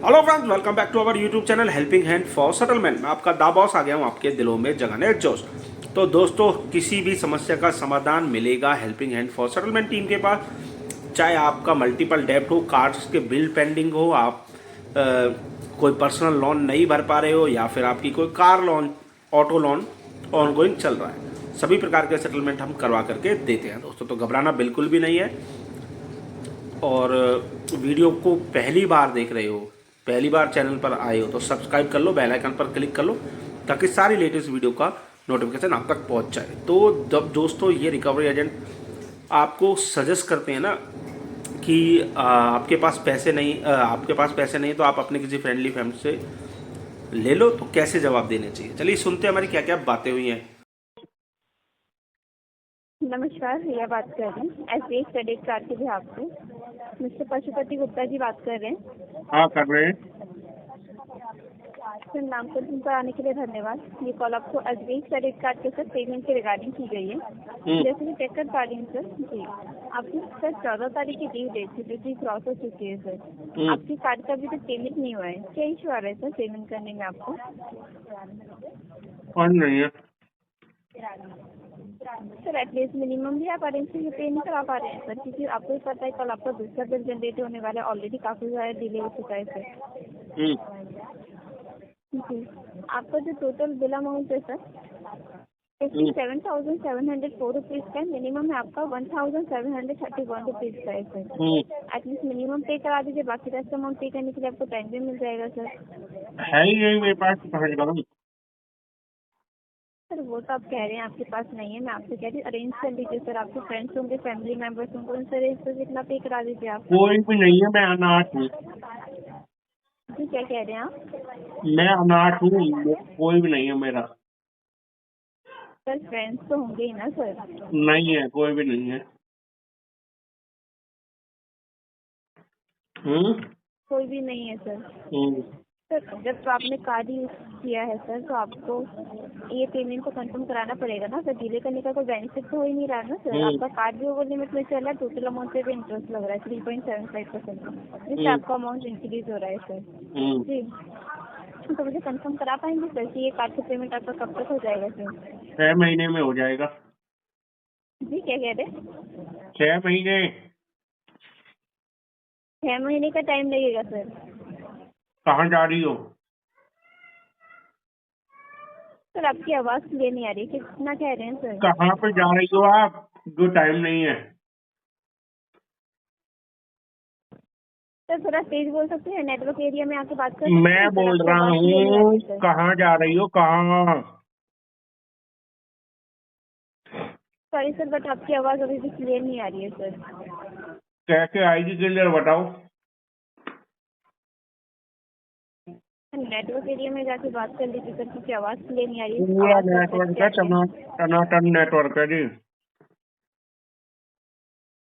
Hello friends, welcome back to our YouTube channel helping hand for settlement. मैं आपका दा boss आ गया हूँ आपके दिलों में जगाने जोश। तो दोस्तों, किसी भी समस्या का समाधान मिलेगा helping hand for settlement team के पास। चाहे आपका मल्टीपल डेब्ट हो, कार्ड्स के बिल पेंडिंग हो, आप कोई पर्सनल लोन नहीं भर पा रहे हो, या फिर आपकी कोई car loan, auto loan ongoing चल रहा है, सभी प्रकार के सेटलमेंट हम करवा करके देते हैं दोस्तों। तो घबराना बिल्कुल भी नहीं है। और वीडियो को पहली बार देख रहे हो, पहली बार चैनल पर आए हो, तो सब्सक्राइब कर लो, बेल आइकन पर क्लिक कर लो, ताकि सारी लेटेस्ट वीडियो का नोटिफिकेशन आप तक पहुंच जाए। तो जब दोस्तों ये रिकवरी एजेंट आपको सजेस्ट करते हैं ना कि आपके पास पैसे नहीं, तो आप अपने किसी फ्रेंडली फ्रेंड से ले लो, तो कैसे जवाब देने चाहिए, चलिए सुनते हैं हमारी क्या क्या बातें हुई हैं। नमस्कार, रिया बात कर रहे हैं एसबीआई क्रेडिट कार्ड के बिहाफ से। मिस्टर पशुपति गुप्ता जी बात कर रहे हैं। हाँ कर रहे हैं। सर, नामकरण पर आने के लिए धन्यवाद। ये कॉल आपको एसबीआई क्रेडिट कार्ड के साथ पेमेंट के रिगार्डिंग की गई है। जैसे कि चेक कर पा रही हूँ सर जी, आपकी सर 14 तारीख की ड्यू डेट थी, जो कि क्रॉस हो चुकी है सर। आपके कार्ड का अभी तक पेमेंट नहीं हुआ है, क्या इशू आ रहा है सर पेमेंट करने में आपको? और नहीं है। सर एटलीस्ट मिनिमम भी आप अरेंज से पे नहीं करा पा रहे हैं सर, क्योंकि आपको ही पता है कल आपका दूसरा बिल जनरेट होने वाला है। ऑलरेडी काफ़ी ज़्यादा डिले हो चुका है सर। जी, आपका जो टोटल बिल अमाउंट है सर 57,704 रुपीज़ का है। मिनिमम है आपका 1,731 रुपीज़ का है सर। एटलीस्ट मिनिमम पे करा दीजिए, बाकी रेस्ट अमाउंट पे करने के लिए आपको टाइम भी मिल जाएगा सर। है ही नहीं मेरे पास, कहाँ से करूँ? सर वो तो आप कह रहे हैं आपके पास नहीं है, मैं आपसे कह रही हूँ अरेंज कर लीजिए सर। आपके फ्रेंड्स होंगे, फैमिली मेंबर्स होंगे, उनसे अरेंज कर जितना पे करा दीजिए आप। कोई भी नहीं है, मैं अनाथ हूँ। जी, क्या कह रहे हैं आप? मैं अनाथ हूँ, कोई भी नहीं है मेरा। सर फ्रेंड्स तो होंगे ही ना सर। नहीं है, कोई भी नहीं है। कोई भी नहीं है सर। सर जब तो आपने कार्ड यूज किया है सर, तो आपको ये पेमेंट को कंफर्म कराना पड़ेगा ना सर। डिले करने का कोई बेनिफिट तो हो ही नहीं रहा ना सर। आपका कार्ड भी ओवर लिमिट में चल रहा है, टोटल अमाउंट पे भी इंटरेस्ट लग रहा है 3.75%, जिससे आपका अमाउंट इंक्रीज हो रहा है सर। जी, तो मुझे कंफर्म करा पाएंगे सर कि ये कार्ड का पेमेंट आपका कब तक हो जाएगा सर? 6 महीने में हो जाएगा। जी, क्या कह रहे हैं? 6 महीने। 6 महीने का टाइम लगेगा सर। कहाँ जा रही हो? सर आपकी आवाज़ क्लियर नहीं आ रही, कितना कह रहे हैं सर? कहाँ पे जा रही हो आप? जो टाइम नहीं है। सर थोड़ा तेज बोल सकते हैं, नेटवर्क एरिया में आके बात कर सकते हैं? मैं सर, बोल आपकी रहा आवाज़ क्लियर नहीं आ हूँ, रही सर। कहाँ जा रही हो, कहाँ? सॉरी सर, बट आपकी आवाज़ अभी भी क्लियर नहीं आ रही है सर। कैसे आएगी क्लियर, बताओ? नेटवर्क एरिया में जाके बात कर लीजिए सर, क्योंकि आवाज़ क्लियर नहीं आ रही है। पूरा आवाज़ नेटवर्क है, परफेक्ट आ रही है, टनाटन नेटवर्क है जी।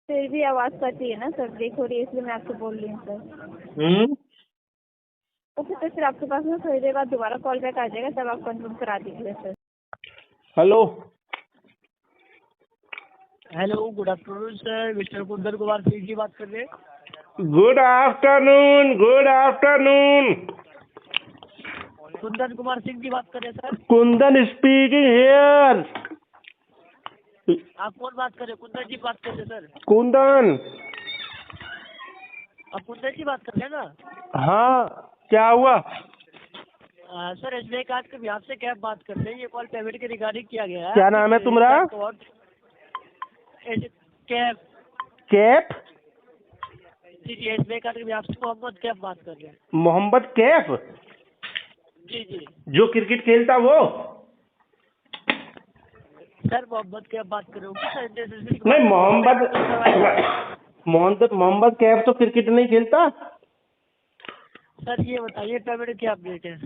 फिर भी आवाज़ कटी है ना सर, ब्रेक हो रही है, इसलिए मैं आपको बोल रही हूँ सर। ओके तो फिर आपके पास ना थोड़ी देर बाद दोबारा कॉल बैक आ जाएगा, तब आप कंफर्म करा दीजिए sir. Hello. Hello, good afternoon sir. Mister Kundan Kumar Singh ji बात कर रहे हैं। Good afternoon, good afternoon. Kundan Kumar Singh ji बात कर रहे हैं सर। Kundan speaking here. आप कौन बात कर रहे हैं? कुंदन जी बात कर रहे हैं सर। कुंदन। आप कुंदन जी बात कर रहे हैं ना? हाँ, क्या हुआ? सर एसबीआई कार्ड के बिहाफ से कैब बात कर रहे हैं। ये कॉल पेमेंट के रिगार्डिंग किया गया है। क्या नाम है तुम्हारा? कैब। कैफ? जी जी, एसबीआई कार्ड के बिहाफ से मोहम्मद कैब बात कर रहे हैं। मोहम्मद कैफ? जी जी जो क्रिकेट खेलता वो? सर, मोहम्मद कैब बात कर रहे हो? नहीं, मोहम्मद कैफ तो क्रिकेट नहीं खेलता। सर ये बताइए पेमेंट क्या अपडेट है?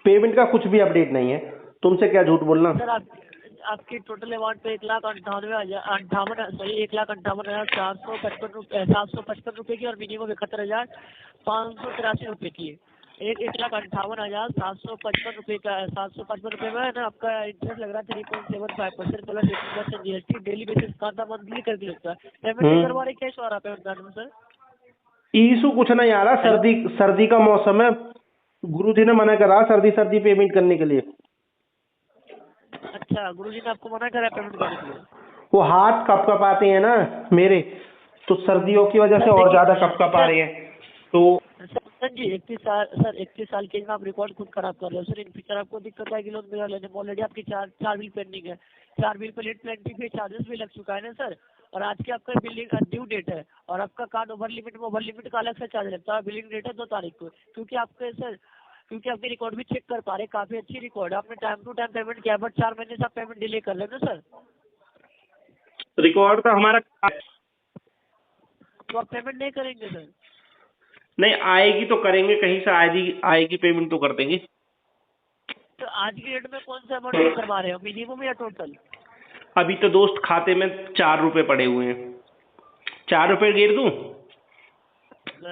पेमेंट का कुछ भी अपडेट नहीं है, तुमसे क्या झूठ बोलना। सर आपकी टोटल अमाउंट पे 1,98,755 की और मिनिमम 71,583 रुपये की है। 1,58,755 रुपये का 755 रुपये में ना आपका इंटरेस्ट लग रहा है 3.75% प्लस 18% GST। डेली बेसिस का था, मंथली करके लगता है। पेमेंट नहीं करवा रहे, कैश हो रहा है पेमेंट कार्ड में सर? इशू कुछ नहीं आ रहा, सर्दी सर्दी का मौसम है, गुरुजी ने मना करा सर्दी पेमेंट करने के लिए। अच्छा, गुरुजी ने आपको मना करा पेमेंट करने के लिए? वो हाथ कप आते हैं ना मेरे, तो सर्दियों की वजह से और ज्यादा कप आ रहे हैं। तो सर जी 31 साल के आप रिकॉर्ड खुद खराब कर रहे हो सर। इन फ्यूचर आपको दिक्कत आएगी लोन वगैरह लेने में। ऑलरेडी आपकी चार बिल पेंडिंग है, 4 बिल पर लेट पेनल्टी फी चार्जेस भी लग चुका है ना सर। और आज की आपका बिलिंग ड्यू डेट है, और आपका कार्ड ओवर लिमिट का अलग से चार्ज लगता है। बिलिंग डेट है 2 तारीख को, क्योंकि आपके रिकॉर्ड भी चेक कर पा रहे, काफी अच्छी रिकॉर्ड है, आपने टाइम टू टाइम पेमेंट किया, बट 4 महीने से आप पेमेंट डिले कर रहे हो ना सर। रिकॉर्ड तो हमारा तो आप पेमेंट नहीं करेंगे सर? नहीं, आएगी तो करेंगे, कहीं से आएगी पेमेंट तो कर देंगे। तो आज की डेट में कौन सा अमाउंट करवा रहे हो, मिनिमम या टोटल? अभी तो दोस्त खाते में 4 रुपए पड़े हुए हैं, 4 रुपए गिर दूं?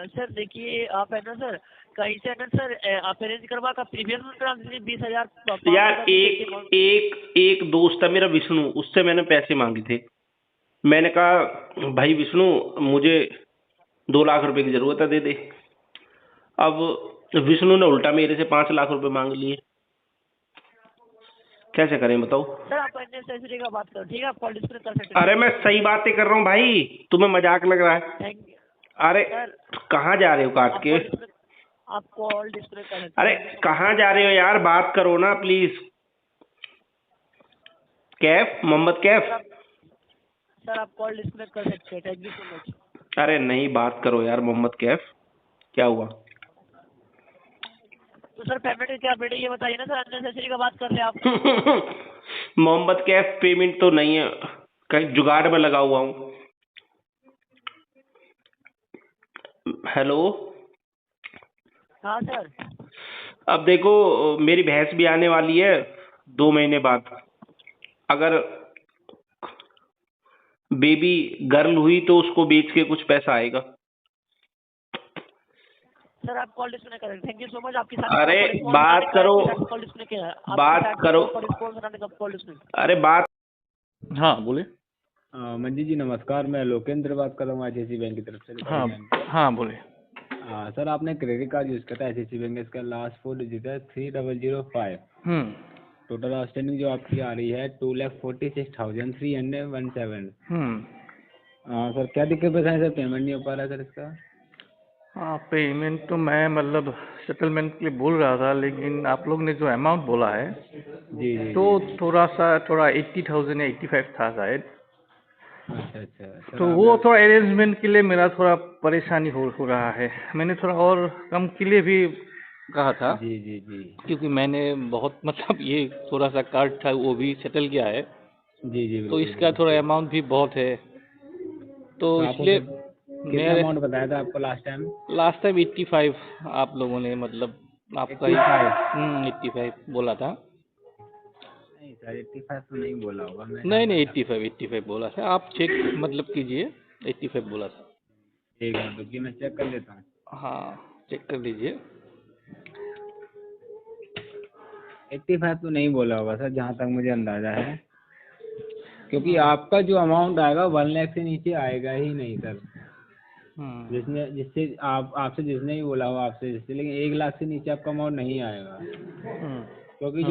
सर देखिए, आप है ना सर, कहीं से ना सर आप अरेंज करवा का प्रीवियस मंथ ट्रांसफर 20,000। यार एक दोस्त है मेरा विष्णु, उससे मैंने पैसे मांगे थे। मैंने कहा भाई विष्णु, मुझे 2 लाख रुपए की जरूरत है, दे दे। अब विष्णु ने उल्टा मेरे से 5 लाख रुपए मांग लिए। कैसे करें बताओ? सर आप अननेसेसरी का बात करो, ठीक है? आप कॉल डिस्कनेक्ट कर सकते हैं। अरे मैं सही बातें कर रहा हूँ भाई, तुम्हें मजाक लग रहा है? Thank you. अरे कहाँ जा रहे हो काट के? आप कॉल डिस्कनेक्ट कर सकते हैं। अरे कहाँ जा रहे हो यार, बात करो ना प्लीज। कैफ, मोहम्मद कैफ। सर आप कॉल डिस्कनेक्ट कर सकते हैं। Thank you so much. अरे नहीं, बात करो यार मोहम्मद कैफ, क्या हुआ? तो सर पेमेंट क्या बेटे ये बताइए ना सर, अननेसेसरी का बात कर रहे हैं आप। मोहम्मद कैफ पेमेंट तो नहीं है, कहीं जुगाड़ में लगा हुआ हूँ। हेलो। हाँ सर। अब देखो, मेरी भैंस भी आने वाली है 2 महीने बाद। अगर बेबी गर्ल हुई तो उसको बेच के कुछ पैसा आएगा। सर आप कॉल डिस्कनेक्ट करें। Thank you so much. आपकी अरे बात करो, बात करो। अरे बात। हाँ बोले। मंजी जी नमस्कार, मैं लोकेंद्र बात कर रहा हूँ ICICI बैंक की तरफ से। हाँ बोले। सर आपने क्रेडिट कार्ड यूज़ करता है ICICI बैंक में, इसका लास्ट 4 डिजिट है 3005। टोटल आउटस्टैंडिंग जो आपकी आ रही है 2,46,317। सर क्या दिक्कत है सर, पेमेंट नहीं हो पा रहा है सर इसका? हाँ पेमेंट तो मैं मतलब सेटलमेंट के लिए बोल रहा था, लेकिन आप लोग ने जो अमाउंट बोला है जी तो थोड़ा 80,000 या 85 था शायद। अच्छा तो वो थोड़ा अरेंजमेंट के लिए मेरा थोड़ा परेशानी हो रहा है। मैंने थोड़ा और कम के लिए भी कहा था। जी क्योंकि मैंने बहुत मतलब ये थोड़ा सा कार्ड था वो भी सेटल किया है। जी तो इसका थोड़ा अमाउंट भी बहुत है, तो इसलिए कितना अमाउंट बताया था आपको लास्ट टाइम? 85 आप लोगों ने मतलब आपका 85 बोला था। नहीं सर 85 तो नहीं बोला होगा मैं। नहीं 85 बोला था। आप चेक मतलब कीजिए, 85 बोला था। एक मिनट रुकिए, मैं चेक कर लेता हूँ। हाँ चेक कर लीजिए। 85 तो नहीं बोला होगा सर, जहाँ तक मुझे अंदाजा है, क्योंकि आपका जो अमाउंट आएगा 1 लाख से नीचे आएगा ही नहीं सर। जिससे आपसे जिसने भी बोला हो आपसे जिससे, लेकिन 1 लाख से नीचे आपका अमाउंट नहीं आएगा। क्योंकि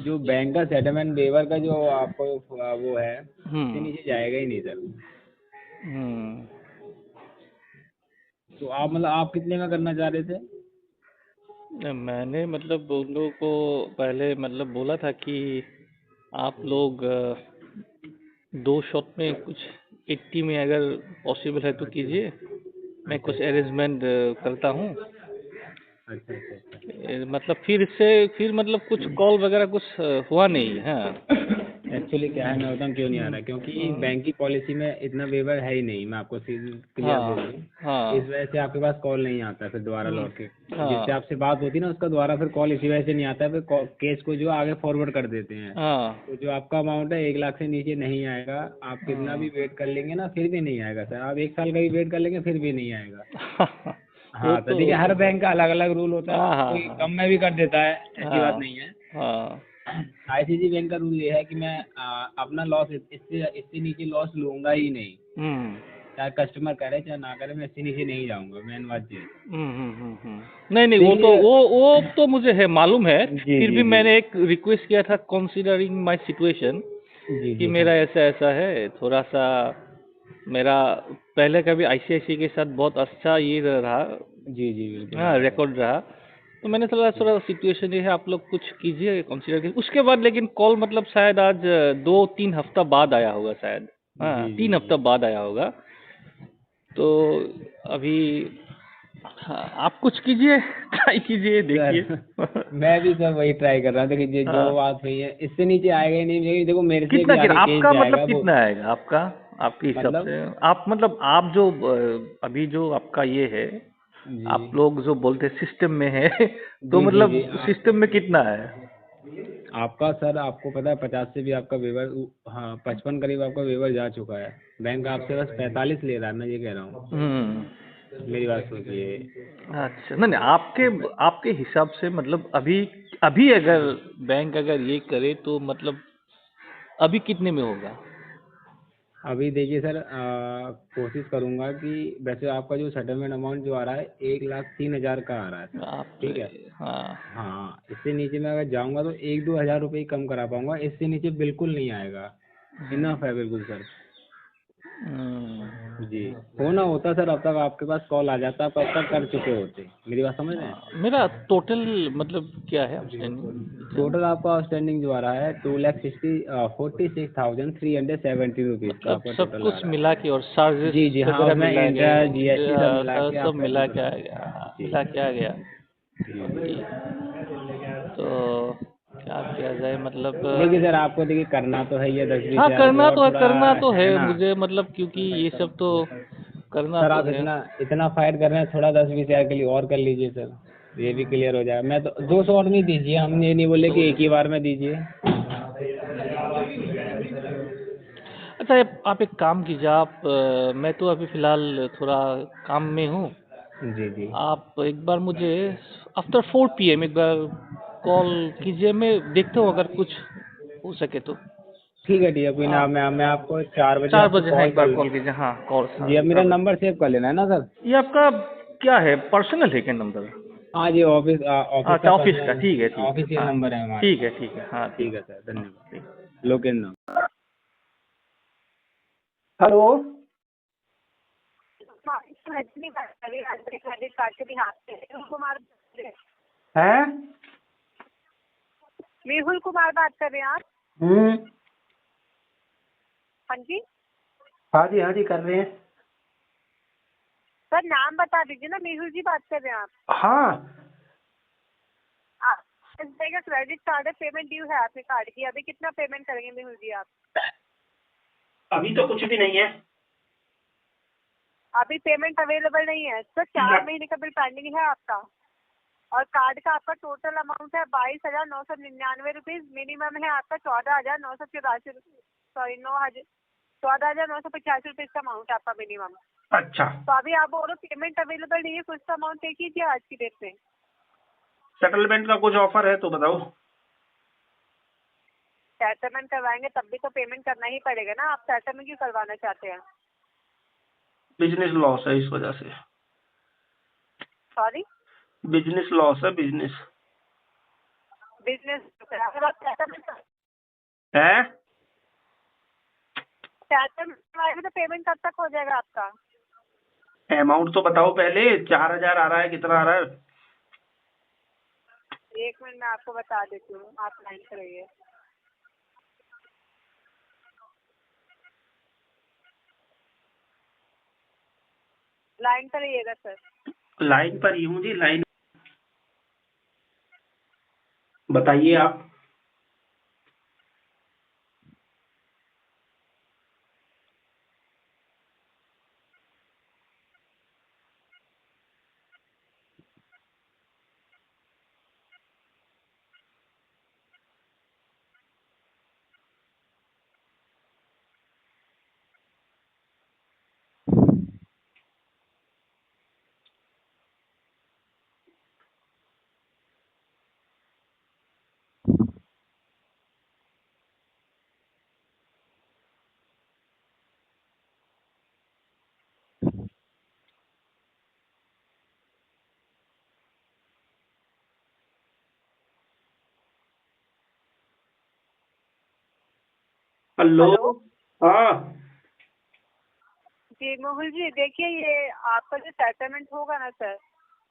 जो बैंक का सेटलमेंट वेवर का जो आपको वो है उसके नीचे जाएगा ही नहीं सर। तो आप मतलब आप कितने में करना चाह रहे थे? मैंने मतलब उन लोगों को पहले मतलब बोला था कि आप लोग 2 शॉट में कुछ 80 में अगर पॉसिबल है तो कीजिए, मैं कुछ अरेंजमेंट करता हूँ। अच्छा मतलब फिर मतलब कुछ कॉल वगैरह कुछ हुआ नहीं है। एक्चुअली क्या है, मैं बताऊँ क्यों नहीं आ रहा, क्योंकि बैंक की पॉलिसी में इतना वेवर है ही नहीं। मैं आपको क्लियर बोल दूँ, इस वजह से आपके पास कॉल नहीं आता है फिर दोबारा लौट के। जिससे आपसे बात होती है ना उसका दोबारा फिर कॉल इसी वजह से नहीं आता है, फिर केस को जो आगे फॉरवर्ड कर देते हैं। तो जो आपका अमाउंट है 1 लाख से नीचे नहीं आएगा। आप कितना भी वेट कर लेंगे ना फिर भी नहीं आएगा सर। आप 1 साल का भी वेट कर लेंगे फिर भी नहीं आएगा। हाँ तो देखिए, हर बैंक का अलग अलग रूल होता है, कोई कम में भी कर देता है, ऐसी बात नहीं है। ICICI बैंक का रूल ये है कि मैं अपना लॉस इससे नीचे लॉस लूंगा ही नहीं। चाहे कस्टमर करे चाहे ना करे, मैं इससे नीचे नहीं जाऊंगा, मेन बात ये है। नहीं नहीं, वो तो मुझे है मालूम है। जी, फिर जी, भी जी। मैंने एक रिक्वेस्ट किया था कंसीडरिंग माय सिचुएशन जी कि जी मेरा ऐसा ऐसा है, थोड़ा सा मेरा पहले का भी आईसीआईसी के साथ बहुत अच्छा ये रहा, जी जी बिल्कुल हाँ रिकॉर्ड रहा। तो मैंने थोड़ा थोड़ा सिचुएशन ये है, आप लोग कुछ कीजिए कंसीडर कीजिए। उसके बाद लेकिन कॉल मतलब शायद आज 2-3 हफ्ता बाद आया होगा शायद, हाँ जी 3 जी हफ्ता बाद आया होगा। तो अभी हाँ, आप कुछ कीजिए, ट्राई कीजिए, देखिए। सर मैं भी सर वही ट्राई कर रहा था कि जो हाँ, बात हुई है इससे नीचे आएगा ही नहीं, क्योंकि देखो मेरे से कितना भी गिर आगे केस आपका जाएगा मतलब वो। कितना आएगा आपका, आपके हिसाब मतलब से आप मतलब आप जो अभी जो आपका ये है, जी आप लोग जो बोलते हैं सिस्टम में है तो जी जी मतलब जी सिस्टम में कितना है? आपका सर आपको पता है 50 से भी आपका वेवर, हाँ 55 करीब आपका वेवर जा चुका है। बैंक आपसे बस 45 ले रहा है, मैं ये कह रहा हूँ। मेरी बात सुनिए। अच्छा, नहीं नहीं, आपके आपके हिसाब से मतलब अभी अभी अगर बैंक अगर ये करे तो मतलब अभी कितने में होगा? अभी देखिए सर, कोशिश करूंगा कि वैसे आपका जो सेटलमेंट अमाउंट जो आ रहा है 1,03,000 का आ रहा है सर। आप ठीक है। हाँ, हाँ इससे नीचे मैं अगर जाऊंगा तो 1-2 हज़ार रुपये ही कम करा पाऊंगा, इससे नीचे बिल्कुल नहीं आएगा। इनफ है बिल्कुल सर। जी होना होता सर, अब तक आपके पास कॉल आ जाता, आप कब तक कर चुके होते, मेरी बात समझ रहे हैं। मेरा टोटल मतलब क्या है आउटस्टैंडिंग? टोटल आपका आउटस्टैंडिंग जो आ रहा है 2,46,370 रुपीज़ का मतलब आपका सब टोटल आ कुछ रहा मिला के और चार्जेस है। जी जी हाँ, वगैरह उसमें मिला के, इंटरेस्ट जीएसटी सब मिला के सब आपका मिला के टोटल। आ गया, जी मिला के आ गया। जी। तो क्या किया जाए मतलब देखिए सर आपको देखिए करना तो है ये 10-20 हाँ हज़ार रुपये करना और तो है, थोड़ा, करना तो है है ना। मुझे मतलब, क्योंकि ये सब तो करना सर तो आप है। इतना इतना फाइट कर रहे हैं, थोड़ा 10-20 हज़ार के लिए और कर लीजिए सर, ये भी क्लियर हो जाएगा। मैं तो 200 और नहीं दीजिए, हम ये नहीं बोले कि एक ही बार में दीजिए। अच्छा आप एक काम कीजिए, आप मैं तो अभी फ़िलहाल थोड़ा काम में हूँ। जी जी आप एक बार मुझे आफ्टर 4 PM एक बार कॉल कीजिए, मैं देखता हूँ अगर कुछ हो सके तो। ठीक है कोई ना, आप मैं आपको 4 बजे 4 आपको बजे हाँ कॉल एक कर बार लूँ। कॉल कीजिए, हाँ कॉल जी अब मेरा 4 बजे। नंबर सेव कर लेना है ना सर। ये आपका क्या है, पर्सनल है क्या नंबर? हाँ जी ऑफिस ऑफिस का अच्छा ऑफिस का, पर्सनल ठीक है ठीक है, ऑफिशियल हाँ नंबर है हमारे ठीक है पास। ठीक है, हाँ ठीक ठीक है सर, हाँ धन्यवाद। ठीक। लोकेश नाम। हेलो। क्रेडिट कार्ड के बिहार से कुमार हैं? मेहुल कुमार बात कर रहे हैं आप? हाँ जी हाँ जी कर रहे हैं। सर नाम बता दीजिए ना, मेहुल जी बात कर रहे हैं आप? हाँ SBI का क्रेडिट कार्ड है, पेमेंट ड्यू है आपके कार्ड की, अभी कितना पेमेंट करेंगे मेहुल जी आप? अभी तो कुछ भी नहीं है। अभी पेमेंट अवेलेबल नहीं है सर, 4 महीने का बिल पेंडिंग है आपका, और कार्ड का आपका टोटल अमाउंट है 22,999 रुपीज, मिनिमम है आपका 14,984 सॉरी 14,985 रुपीज का अमाउंट आपका मिनिमम। अच्छा तो अभी आप बोलो पेमेंट अवेलेबल नहीं है, कुछ तो अमाउंट पे कीजिए आज की डेट में। सेटलमेंट का कुछ ऑफर है तो बताओ। सेटलमेंट करवाएंगे तब भी तो पेमेंट करना ही पड़ेगा ना, आप सेटलमेंट क्यों करवाना चाहते हैं? बिजनेस लॉस है इस वजह से। सॉरी बिजनेस लॉस है, बिजनेस बिजनेस, अगर आप सेटलमेंट है। करवाएंगे तो पेमेंट कब तक हो जाएगा आपका? अमाउंट तो बताओ पहले, 4,000 आ रहा है, कितना आ रहा है? 1 मिनट में आपको बता देती हूँ, आप लाइन पर रहिए। लाइन पर रहिएगा सर। लाइन पर ही हूँ जी, लाइन बताइए आप। हेलो। हेलो। हाँ जी मोहुल जी, देखिए ये आपका जो सेटलमेंट होगा ना सर,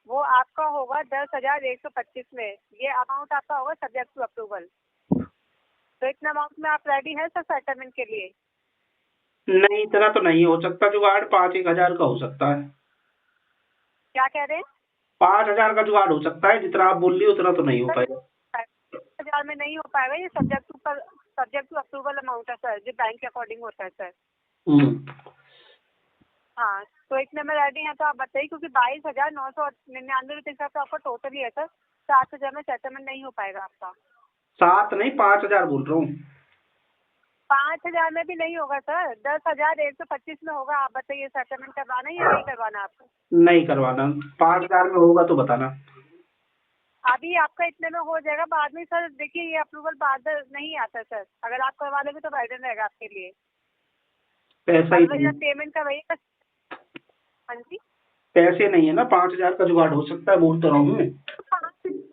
वो आपका होगा 10,125 में। ये अमाउंट आपका होगा सब्जेक्ट टू अप्रूवल। तो इतना अमाउंट में आप रेडी हैं सर सेटलमेंट के लिए? नहीं, इतना तो नहीं हो सकता जुगाड़, 5-1 हजार का हो सकता है। क्या कह रहे हैं? 5 हजार का जुगाड़ हो सकता है, जितना आप बोल रही हो उतना तो नहीं हो पाएगा। 10,000 में नहीं हो पाएगा, ये सब्जेक्ट टू अप्रूवल अमाउंट है सर, जो बैंक के अकॉर्डिंग होता है सर। हाँ, तो इतने में रेडी हैं तो आप बताइए, क्योंकि 22,999 रुपये का तो आपका टोटल ही है सर। 7,000 में सेटलमेंट नहीं हो पाएगा आपका। 7 नहीं, 5 हजार बोल रहा हूँ। 5,000 में भी नहीं होगा सर, 10,125 में होगा। आप बताइए सेटलमेंट करवाना है या नहीं करवाना आपको? नहीं करवाना। 5 हजार में होगा तो बताना। अभी आपका इतने में हो जाएगा, बाद में सर देखिए ये अप्रूवल बाद नहीं आता सर। अगर आप करवा लोगे तो बैडन रहेगा आपके लिए। पैसा ही नहीं, पेमेंट का वही। हाँ जी, पैसे नहीं है ना। 5 हजार का जुगाड़ हो सकता है, बोल तो रहा हूँ मैं।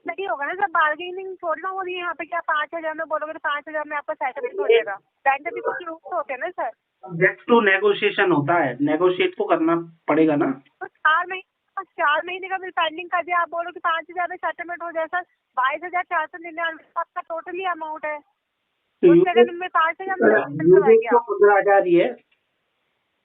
नहीं होगा ना सर, बार्गेनिंग थोड़ी ना हो रही है यहाँ पे। क्या 5,000 में बोलोगे तो 5,000 में आपका सेटलमेंट हो जाएगा? बैंक में भी कुछ रूल्स होते हैं ना सर। सब्जेक्ट टू नेगोशिएशन होता है, नेगोशिएट तो करना पड़ेगा ना। तो 4 महीने का बिल पेंडिंग कर दिया, आप बोलो कि 5,000 में सेटलमेंट हो जाए सर। 22,499 आपका टोटली अमाउंट है। उस जगह में 5,000 में settlement कराएंगे आप। 15,000 ही है,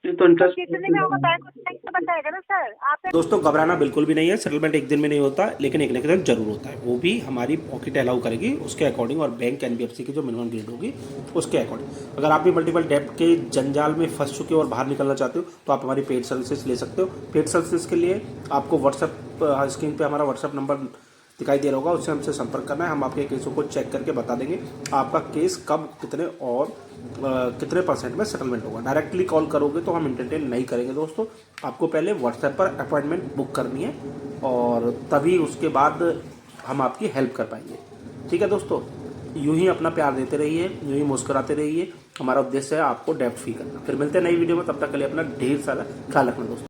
ये तो इंटरेस्ट। कितने में होगा बैंक तो बताएगा ना सर। आप दोस्तों घबराना बिल्कुल भी नहीं है, सेटलमेंट एक दिन में नहीं होता, लेकिन एक ना एक दिन जरूर होता है। वो भी हमारी पॉकेट अलाउ करेगी उसके अकॉर्डिंग, और बैंक एनबीएफसी की जो मिनिमम ग्रेड होगी उसके अकॉर्डिंग। अगर आप भी मल्टीपल डेब्ट के जंजाल में फंस चुके हो और बाहर निकलना चाहते हो तो आप हमारी पेड सर्विसेज ले सकते हो। पेड सर्विसेज के लिए आपको व्हाट्सएप स्क्रीन पर हमारा व्हाट्सएप नंबर दिखाई दे रहा होगा, उससे हमसे संपर्क करना है। हम आपके केसों को चेक करके बता देंगे आपका केस कब, कितने और कितने % में सेटलमेंट होगा। डायरेक्टली कॉल करोगे तो हम एंटरटेन नहीं करेंगे दोस्तों। आपको पहले व्हाट्सएप पर अपॉइंटमेंट बुक करनी है और तभी उसके बाद हम आपकी हेल्प कर पाएंगे। ठीक है दोस्तों, यूं ही अपना प्यार देते रहिए, यूं ही मुस्कुराते रहिए। हमारा उद्देश्य है आपको डेब्ट फ्री करना। फिर मिलते हैं नई वीडियो में, तब तक के लिए अपना ढेर सारा ख्याल रखना दोस्तों।